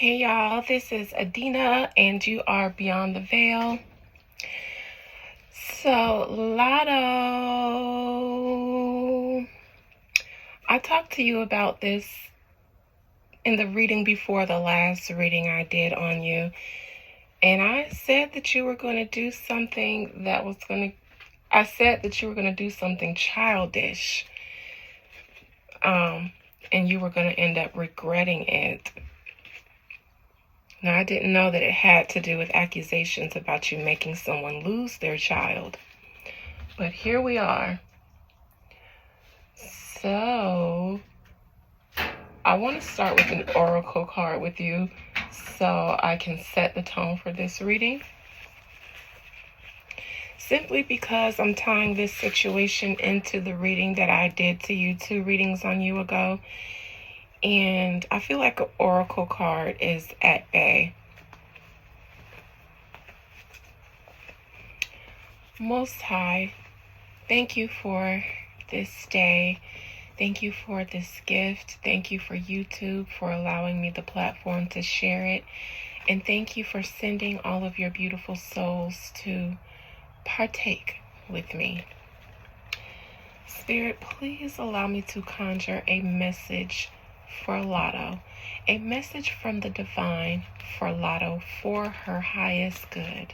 Hey y'all, this is Adina and you are Beyond the Veil. So, Latto, I talked to you about this in the reading before the last reading I did on you. And I said that you were going to do something I said that you were going to do something childish. And you were going to end up regretting it. Now, I didn't know that it had to do with accusations about you making someone lose their child. But here we are. So, I want to start with an oracle card with you so I can set the tone for this reading. Simply because I'm tying this situation into the reading that I did to you 2 readings on you ago. And I feel like an oracle card is at bay. Most High, thank you for this day. Thank you for this gift. Thank you for YouTube for allowing me the platform to share it. And thank you for sending all of your beautiful souls to partake with me. Spirit, please allow me to conjure a message for Latto, a message from the divine for Latto for her highest good.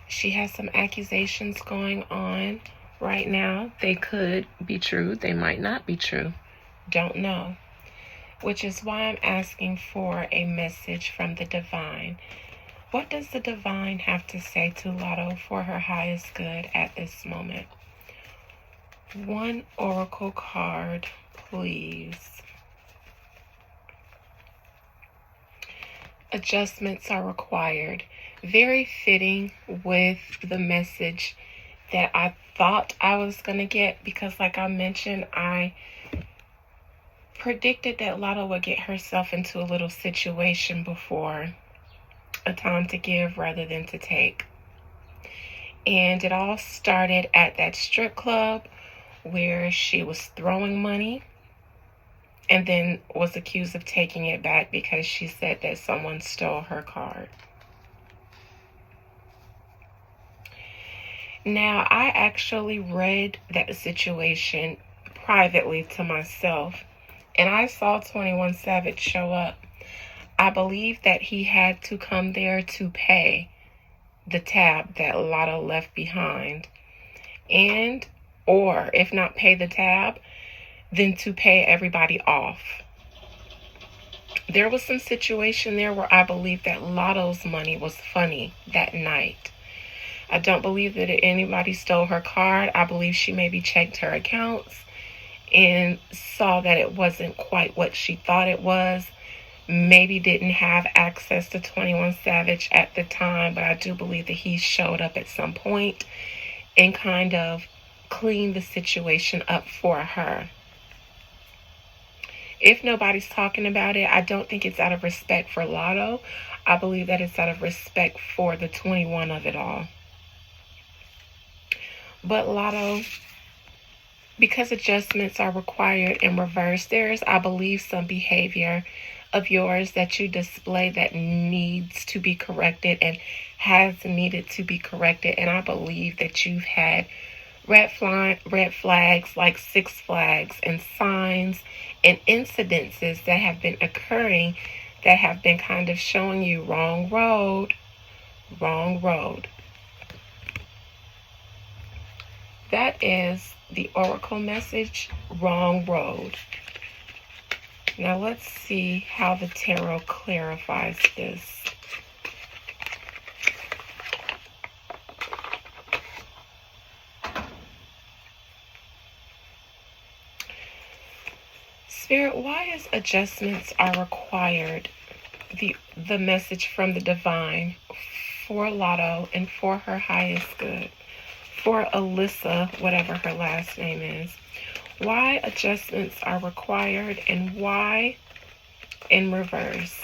She has some accusations going on right now. They could be true, they might not be true. Don't know. Which is why I'm asking for a message from the divine. What does the divine have to say to Latto for her highest good at this moment? One oracle card, please. Adjustments are required. Very fitting with the message that I thought I was going to get, because like I mentioned, I predicted that Latto would get herself into a little situation before, a time to give rather than to take. And it all started at that strip club where she was throwing money and then was accused of taking it back because she said that someone stole her card. Now, I actually read that situation privately to myself, and I saw 21 Savage show up. I believe that he had to come there to pay the tab that Latto left behind, and or if not pay the tab, then to pay everybody off. There was some situation there where I believe that Latto's money was funny that night. I don't believe that anybody stole her card. I believe she maybe checked her accounts and saw that it wasn't quite what she thought it was. Maybe didn't have access to 21 Savage at the time, but I do believe that he showed up at some point and kind of cleaned the situation up for her. If nobody's talking about it, I don't think it's out of respect for Latto. I believe that it's out of respect for the 21 of it all. But Latto, because adjustments are required in reverse, there is, I believe, some behavior of yours that you display that needs to be corrected and has needed to be corrected. And I believe that you've had red flags, like 6 flags, and signs and incidences that have been occurring that have been kind of showing you wrong road, wrong road. That is the oracle message, wrong road. Now let's see how the tarot clarifies this. Spirit, why is adjustments are required? The message from the divine for Latto and for her highest good. For Alyssa, whatever her last name is. Why adjustments are required and why in reverse?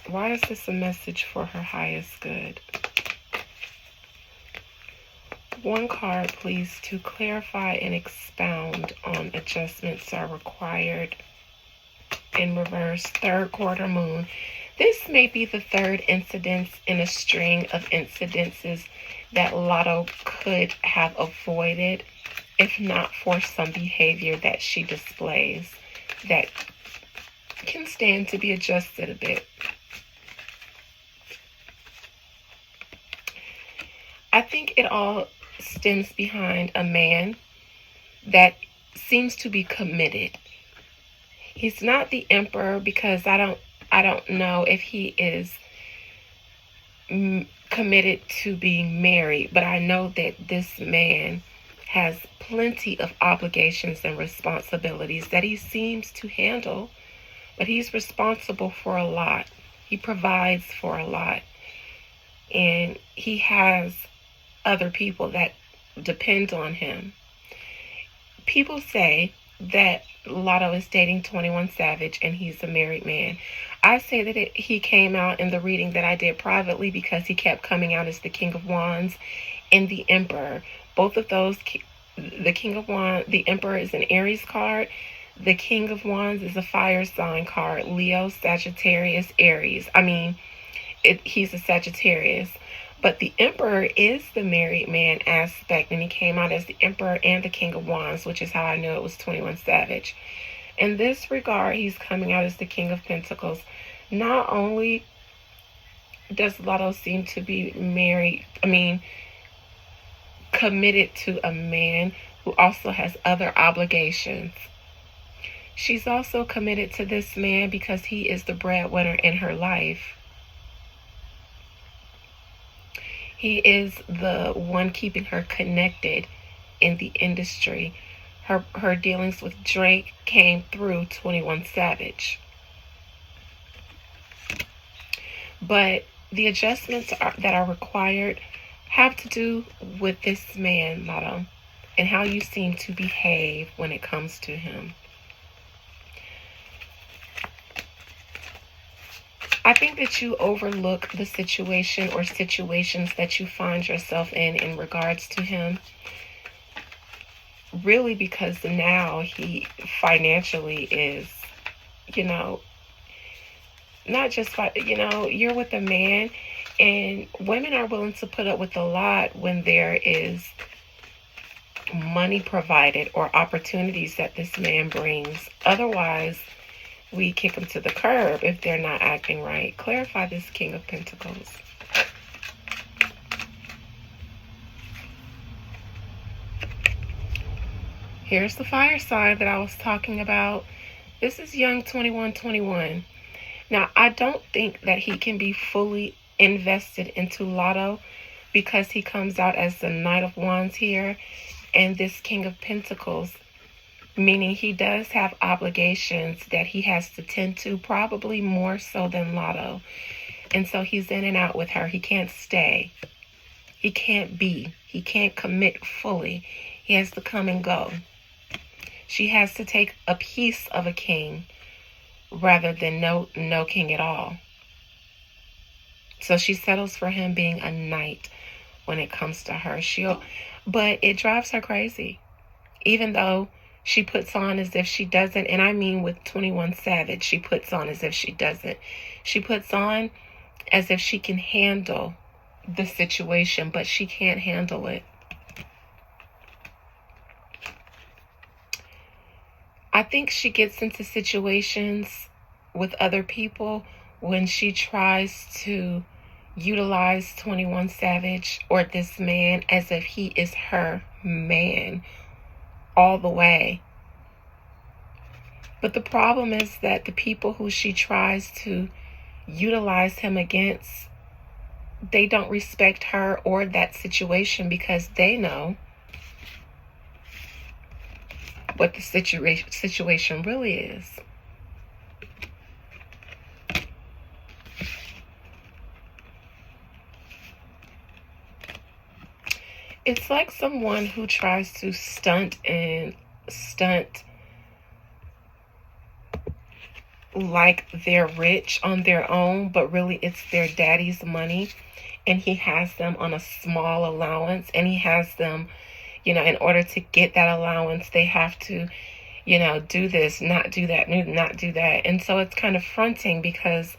Why is this a message for her highest good? One card, please, to clarify and expound on adjustments are required in reverse. Third quarter moon. This may be the third incidence in a string of incidences that Latto could have avoided if not for some behavior that she displays that can stand to be adjusted a bit. I think it all stems behind a man that seems to be committed. He's not the emperor because I don't know if he is committed to being married, but I know that this man has plenty of obligations and responsibilities that he seems to handle, but he's responsible for a lot. He provides for a lot, and he has other people that depend on him. People say that Latto is dating 21 Savage and he's a married man. I say that he came out in the reading that I did privately because he kept coming out as the King of Wands and the Emperor. Both of those, the King of Wands, the Emperor is an Aries card. The King of Wands is a fire sign card. Leo, Sagittarius, Aries. He's a Sagittarius. But the Emperor is the married man aspect, and he came out as the Emperor and the King of Wands, which is how I knew it was 21 Savage. In this regard, he's coming out as the King of Pentacles. Not only does Latto seem to be committed to a man who also has other obligations. She's also committed to this man because he is the breadwinner in her life. He is the one keeping her connected in the industry. Her dealings with Drake came through 21 Savage. But the adjustments that are required have to do with this man, Latto, and how you seem to behave when it comes to him. I think that you overlook the situation or situations that you find yourself in regards to him. Really, because now he financially is, not just, you're with a man, and women are willing to put up with a lot when there is money provided or opportunities that this man brings. Otherwise, we kick them to the curb if they're not acting right. Clarify this King of Pentacles. Here's the fire sign that I was talking about. This is young 2121. Now, I don't think that he can be fully invested into Latto because he comes out as the Knight of Wands here and this King of Pentacles, meaning he does have obligations that he has to tend to, probably more so than Latto. And so he's in and out with her. He can't stay. He can't commit fully. He has to come and go. She has to take a piece of a king rather than no king at all. So she settles for him being a knight when it comes to her. But it drives her crazy. Even though she puts on as if she doesn't, and I mean with 21 Savage, she puts on as if she doesn't. She puts on as if she can handle the situation, but she can't handle it. I think she gets into situations with other people when she tries to utilize 21 Savage or this man as if he is her man all the way. But the problem is that the people who she tries to utilize him against, they don't respect her or that situation because they know what the situation really is. It's like someone who tries to stunt like they're rich on their own, but really it's their daddy's money. and he has them on a small allowance, and he has them, in order to get that allowance, they have to, do this, not do that, not do that. And so it's kind of fronting because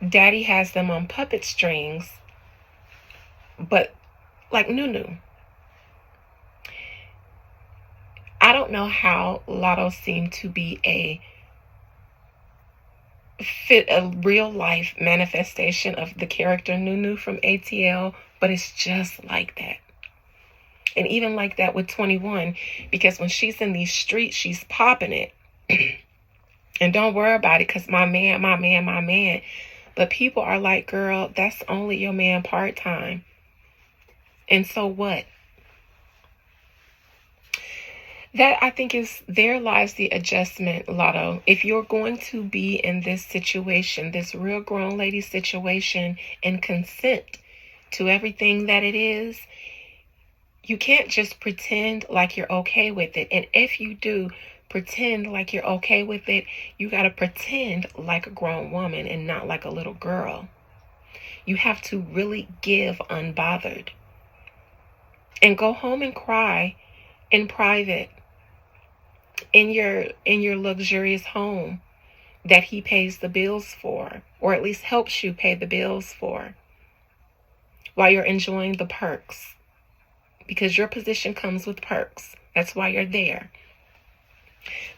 daddy has them on puppet strings, but like Nunu. I don't know how Latto seemed to be a real life manifestation of the character Nunu from ATL, but it's just like that. And even like that with 21, because when she's in these streets, she's popping it. And don't worry about it, because my man, my man, my man. But people are like, girl, that's only your man part-time. And so what? That, I think, is there lies the adjustment, Latto. If you're going to be in this situation, this real grown lady situation, and consent to everything that it is, you can't just pretend like you're okay with it. And if you do pretend like you're okay with it, you got to pretend like a grown woman and not like a little girl. You have to really give unbothered. And go home and cry in private in your luxurious home that he pays the bills for, or at least helps you pay the bills for, while you're enjoying the perks, because your position comes with perks. That's why you're there.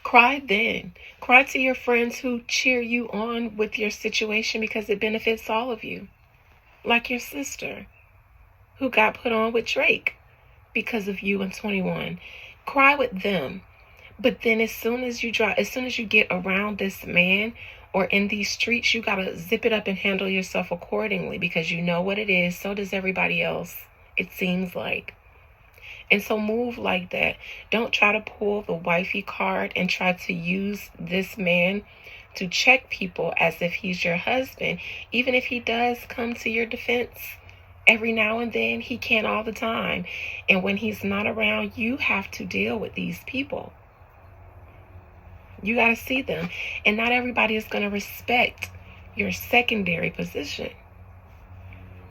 Cry then. Cry to your friends who cheer you on with your situation, because it benefits all of you. Like your sister who got put on with Drake because of you and 21. Cry with them. But then as soon as you get around this man or in these streets, you got to zip it up and handle yourself accordingly, because you know what it is. So does everybody else, it seems like. And so move like that. Don't try to pull the wifey card and try to use this man to check people as if he's your husband. Even if he does come to your defense every now and then, he can't all the time. And when he's not around, you have to deal with these people. You got to see them. And not everybody is going to respect your secondary position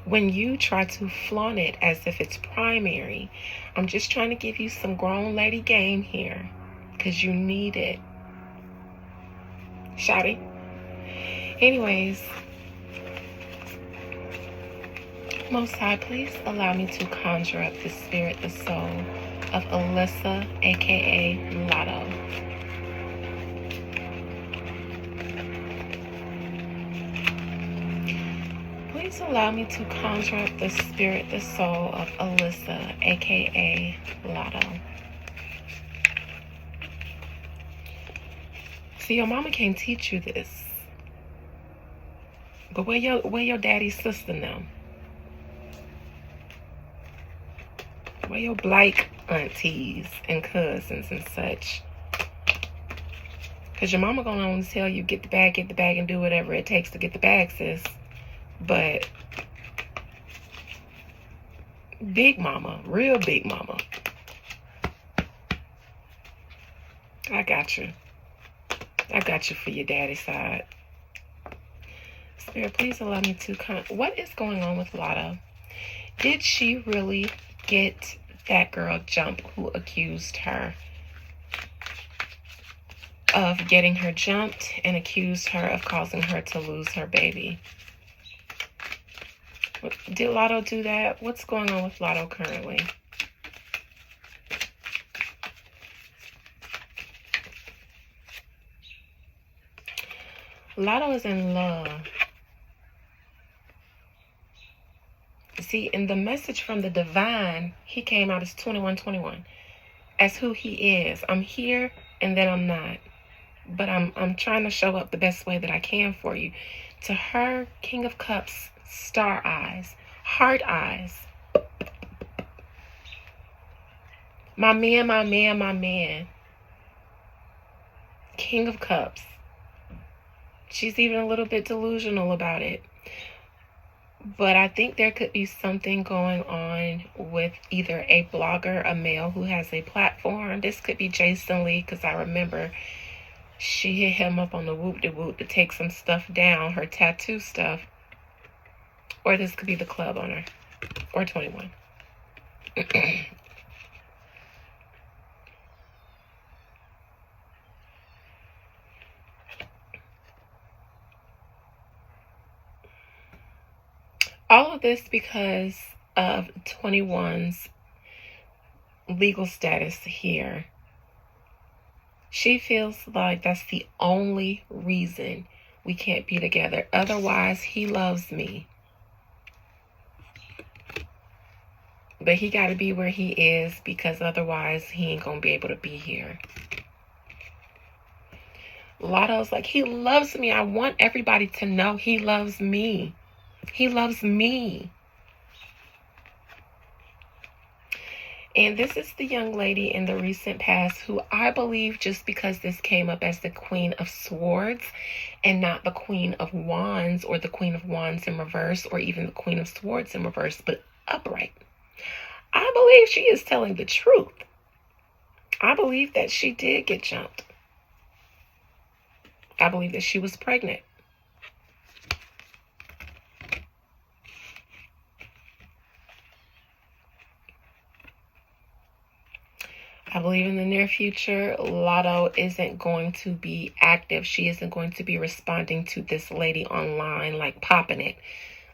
when you try to flaunt it as if it's primary. I'm just trying to give you some grown lady game here, because you need it. Shawty. Anyways, Most High, please allow me to conjure up the spirit, the soul of Alyssa, aka Latto. Please allow me to conjure up the spirit, the soul of Alyssa, aka Latto. See, your mama can't teach you this, but where your daddy's sister now? Where your Blake aunties and cousins and such? Because your mama gonna only tell you get the bag, and do whatever it takes to get the bag, sis. But big mama, real big mama, I got you. I got you for your daddy side. Spirit, please allow me to what is going on with Latto? Did she really get that girl jump who accused her of getting her jumped and accused her of causing her to lose her baby? Did Latto do that? What's going on with Latto currently? Latto is in love. See, in the message from the divine, he came out as 2121, as who he is. I'm here and then I'm not. But I'm trying to show up the best way that I can for you. To her, King of Cups, star eyes, heart eyes. My man, my man, my man. King of Cups. She's even a little bit delusional about it. But I think there could be something going on with either a blogger, a male who has a platform. This could be Jason Lee, because I remember she hit him up on the whoop-de-whoop to take some stuff down, her tattoo stuff. Or this could be the club owner. Or 21. All of this because of 21's legal status here. She feels like that's the only reason we can't be together. Otherwise, he loves me. But he got to be where he is because otherwise he ain't going to be able to be here. Latto's like, he loves me. I want everybody to know he loves me. He loves me. And this is the young lady in the recent past who I believe, just because this came up as the Queen of Swords and not the Queen of Wands or the Queen of Wands in reverse or even the Queen of Swords in reverse, but upright. I believe she is telling the truth. I believe that she did get jumped. I believe that she was pregnant. I believe in the near future, Latto isn't going to be active. She isn't going to be responding to this lady online, like popping it,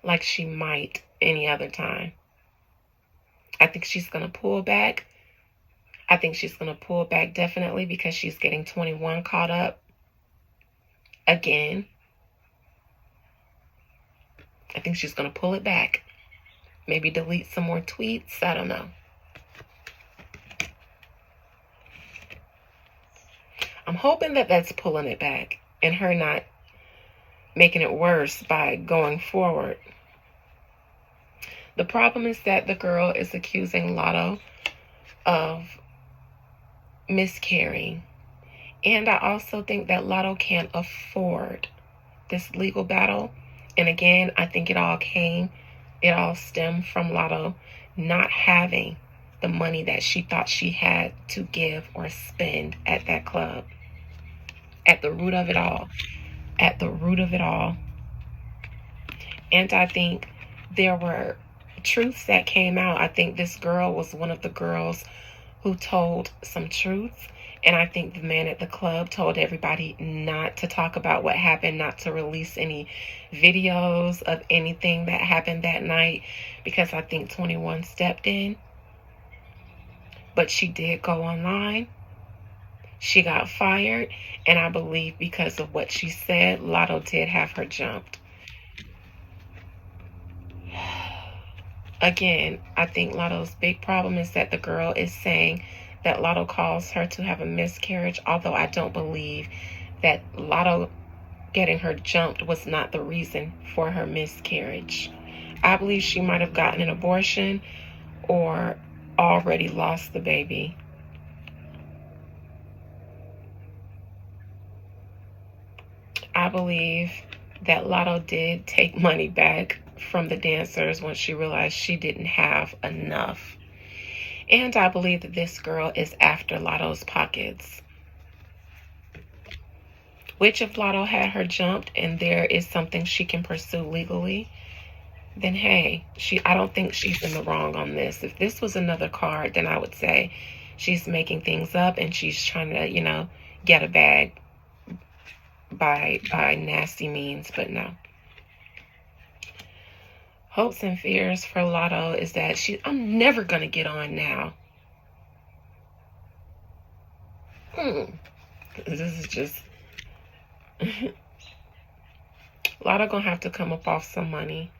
like she might any other time. I think she's going to pull back. I think she's going to pull back definitely because she's getting 21 caught up again. I think she's going to pull it back. Maybe delete some more tweets. I don't know. I'm hoping that that's pulling it back and her not making it worse by going forward. The problem is that the girl is accusing Latto of miscarrying. And I also think that Latto can't afford this legal battle. And again, I think it all stemmed from Latto not having the money that she thought she had to give or spend at that club. At the root of it all. At the root of it all. And I think there were truths that came out. I think this girl was one of the girls who told some truths. And I think the man at the club told everybody not to talk about what happened, not to release any videos of anything that happened that night, because I think 21 stepped in. But she did go online. She got fired, and I believe because of what she said, Latto did have her jumped. Again, I think Latto's big problem is that the girl is saying that Latto caused her to have a miscarriage, although I don't believe that Latto getting her jumped was not the reason for her miscarriage. I believe she might have gotten an abortion or already lost the baby. I believe that Latto did take money back from the dancers once she realized she didn't have enough. And I believe that this girl is after Latto's pockets. Which if Latto had her jumped and there is something she can pursue legally, then hey, I don't think she's in the wrong on this. If this was another card, then I would say she's making things up and she's trying to, get a bag by nasty means, but no. Hopes and fears for Latto is that I'm never going to get on now. This is just... Latto going to have to come up off some money.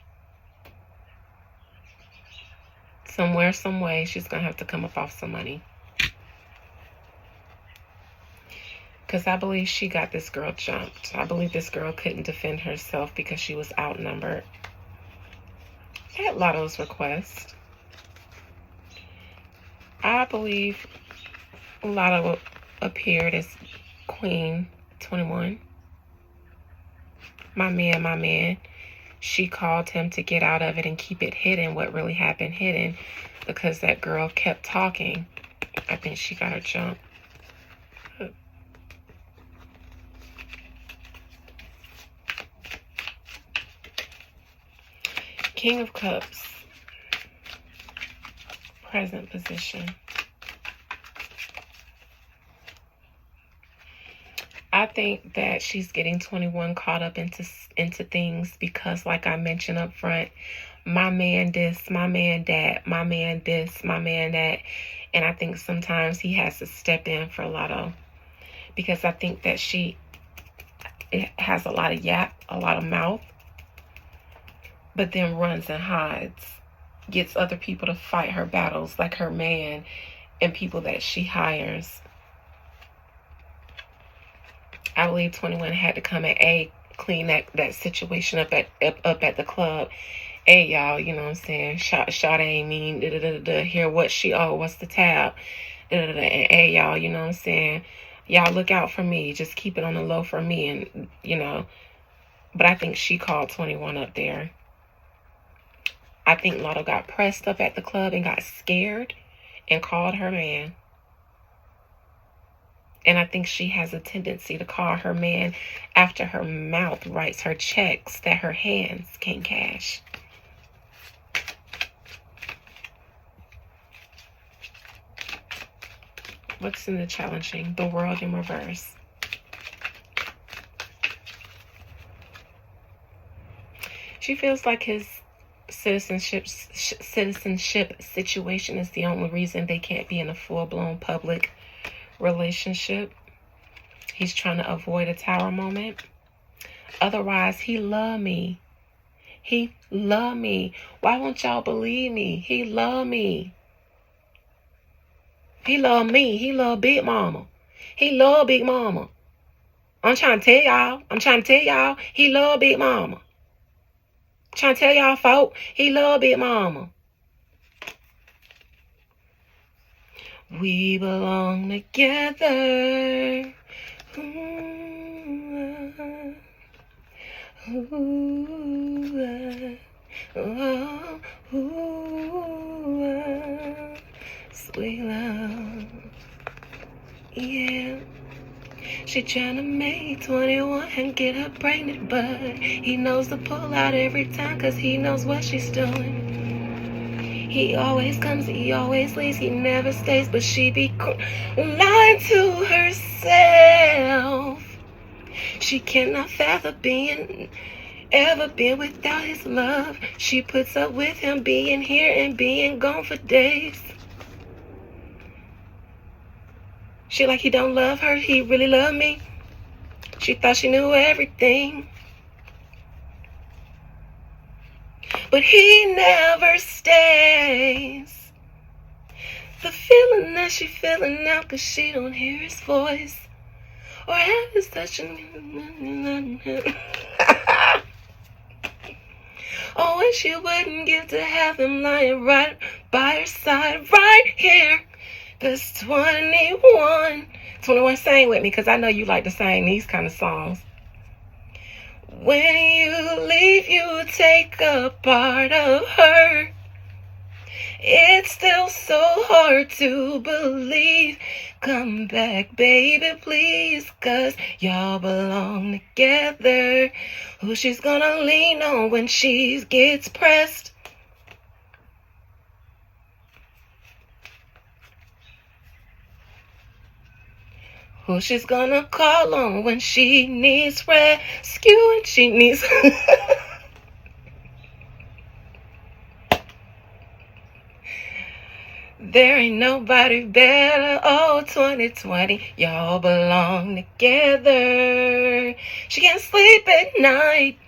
Somewhere, some way, she's going to have to come up off some money. Because I believe she got this girl jumped. I believe this girl couldn't defend herself because she was outnumbered. At Latto's request. I believe Latto appeared as Queen 21. My man. She called him to get out of it and keep it hidden, what really happened hidden, because that girl kept talking. I think she got her jumped. King of Cups. Present position. I think that she's getting 21 caught up into things because, like I mentioned up front, my man this, my man that, my man this, my man that. And I think sometimes he has to step in for Latto, because I think that it has a lot of yap, a lot of mouth, but then runs and hides, gets other people to fight her battles, like her man and people that she hires. I believe 21 had to come and clean that situation up at the club. Hey, y'all, you know what I'm saying? Shot ain't mean, Hear what she, what's the tab? And hey, y'all, you know what I'm saying? Y'all look out for me. Just keep it on the low for me. And, you know, but I think she called 21 up there. I think Latto got pressed up at the club and got scared and called her man. And I think she has a tendency to call her man after her mouth writes her checks that her hands can't cash. What's in the challenging? The World in reverse. She feels like his citizenship situation is the only reason they can't be in a full-blown public relationship. He's trying to avoid a tower moment. Otherwise, he love me. He love me. Why won't y'all believe me? He love me. He love me. He love Big Mama. He love Big Mama. I'm trying to tell y'all. He love Big Mama. I'm trying to tell y'all, folk. He love Big Mama. We belong together. Ooh, ooh, oh, ooh, sweet love. Yeah. She tryna make 21 and get her pregnant, but he knows to pull out every time, cause he knows what she's doing. He always comes, he always leaves, he never stays, but she be lying to herself. She cannot fathom ever being without his love. She puts up with him being here and being gone for days. She like he don't love her, he really love me. She thought she knew everything, but he never stays. The feeling that she feeling now, cause she don't hear his voice or have his touch. Oh, and she wouldn't give to have him lying right by her side, right here. Cause 21 sang with me, cause I know you like to sing these kind of songs. When you leave, you take a part of her. It's still so hard to believe. Come back, baby, please, cause y'all belong together. Who she's gonna lean on when she gets pressed? Who she's gonna call on when she needs rescue and she needs... There ain't nobody better. Oh, 2020, y'all belong together. She can't sleep at night,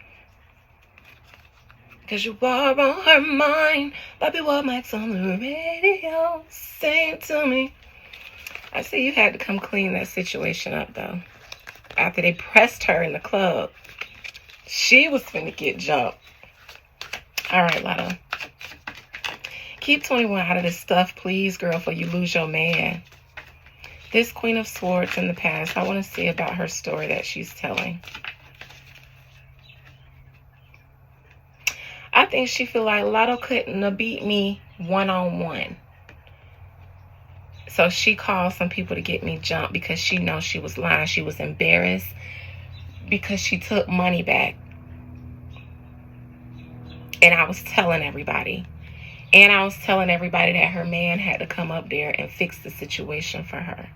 cause you are on her mind. Bobby Womack's on the radio. Sing to me. I see you had to come clean that situation up, though. After they pressed her in the club, she was finna get jumped. All right, Latto. Keep 21 out of this stuff, please, girl, before you lose your man. This Queen of Swords in the past, I want to see about her story that she's telling. I think she feel like Latto couldn't have beat me one-on-one. So she called some people to get me jumped because she knows she was lying. She was embarrassed because she took money back. And I was telling everybody. And I was telling everybody that her man had to come up there and fix the situation for her.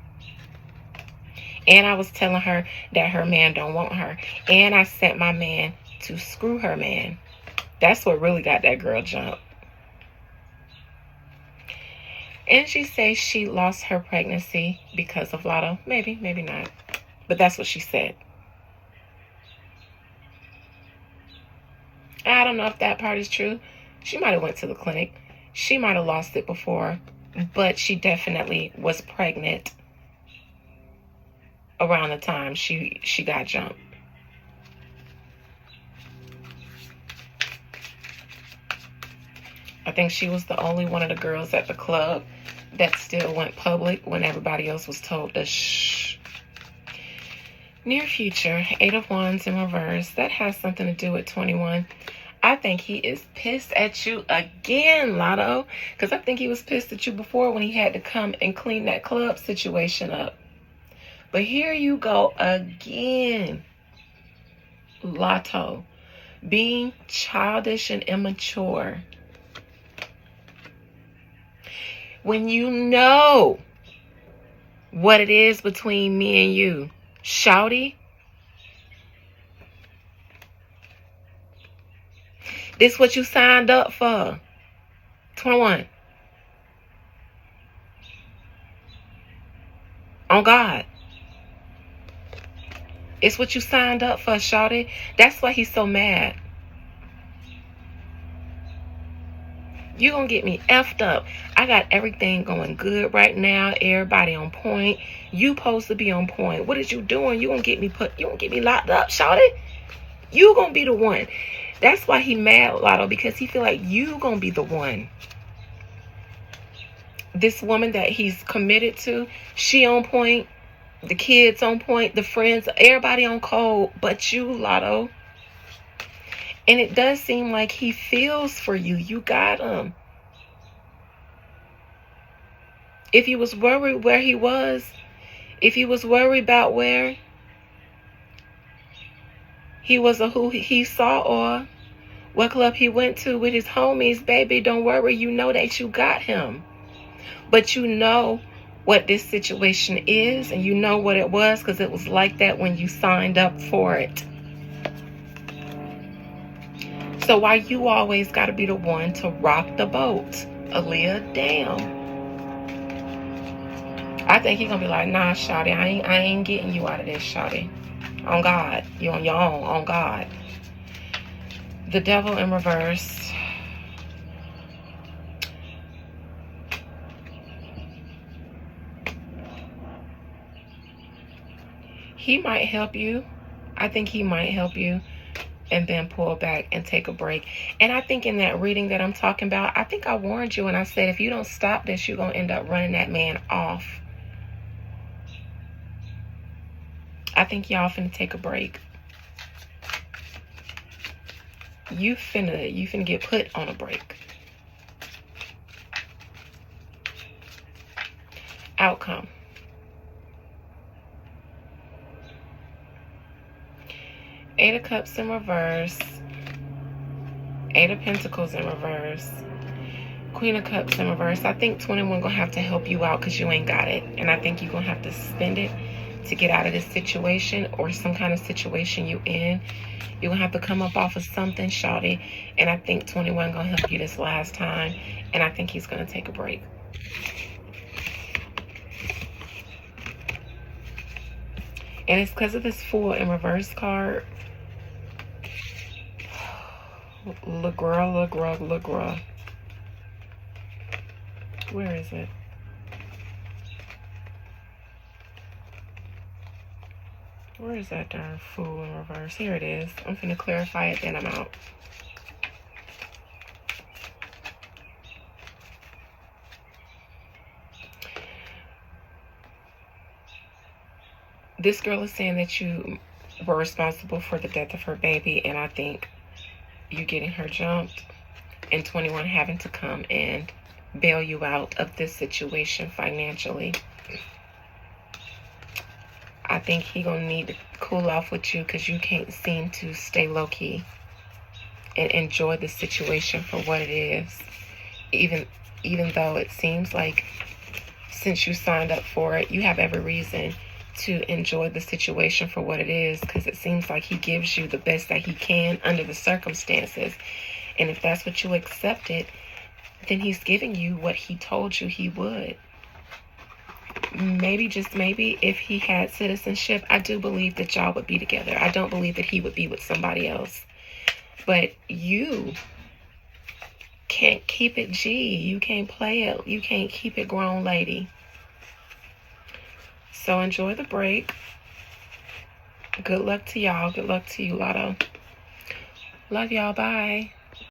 And I was telling her that her man don't want her. And I sent my man to screw her man. That's what really got that girl jumped. And she says she lost her pregnancy because of Latto. Maybe, maybe not. But that's what she said. I don't know if that part is true. She might have went to the clinic. She might have lost it before. But she definitely was pregnant around the time she got jumped. I think she was the only one of the girls at the club that still went public when everybody else was told to shh. Near future, 8 of Wands in reverse. That has something to do with 21. I think he is pissed at you again, Latto. Because I think he was pissed at you before when he had to come and clean that club situation up. But here you go again, Latto. Being childish and immature. When you know what it is between me and you, shouty, this what you signed up for. 21. On God. It's what you signed up for, shawty. That's why he's so mad. You're going to get me effed up. I got everything going good right now. Everybody on point. You supposed to be on point. What is you doing? You going to get me locked up, shawty? You going to be the one. That's why he mad, Latto, because he feel like you going to be the one. This woman that he's committed to, she on point. The kids on point. The friends, everybody on code, but you, Latto. And it does seem like he feels for you. You got him. If he was worried where he was, if he was worried about where he was or who he saw or what club he went to with his homies, baby, don't worry. You know that you got him. But you know what this situation is, and you know what it was because it was like that when you signed up for it. So why you always got to be the one to rock the boat, Aaliyah? Damn. I think he gonna be like, nah, shawty, I ain't getting you out of this, shawty. On God, you on your own. On God. The Devil in reverse. He might help you. I think he might help you. And then pull back and take a break. And I think in that reading that I'm talking about, I think I warned you and I said, if you don't stop this, you're going to end up running that man off. I think y'all finna take a break. You finna get put on a break. Outcome. Eight of Cups in reverse. Eight of Pentacles in reverse. Queen of Cups in reverse. I think 21 gonna have to help you out because you ain't got it. And I think you're gonna have to spend it to get out of this situation or some kind of situation you in. You're gonna have to come up off of something, shawty. And I think 21 gonna help you this last time. And I think he's gonna take a break. And it's because of this Fool in reverse card. LaGra. Where is it? Where is that darn Fool in reverse? Here it is. I'm finna clarify it, then I'm out. This girl is saying that you were responsible for the death of her baby, and I think you getting her jumped and 21 having to come and bail you out of this situation financially. I think he gonna need to cool off with you because you can't seem to stay low-key. and enjoy the situation for what it is. Even though it seems like since you signed up for it, you have every reason to enjoy the situation for what it is, because it seems like he gives you the best that he can under the circumstances. And if that's what you accepted, then he's giving you what he told you he would. Maybe, just maybe, if he had citizenship, I do believe that y'all would be together. I don't believe that he would be with somebody else. But you can't keep it G. You can't play it. You can't keep it grown, lady. So enjoy the break. Good luck to y'all. Good luck to you, Latto. Love y'all. Bye.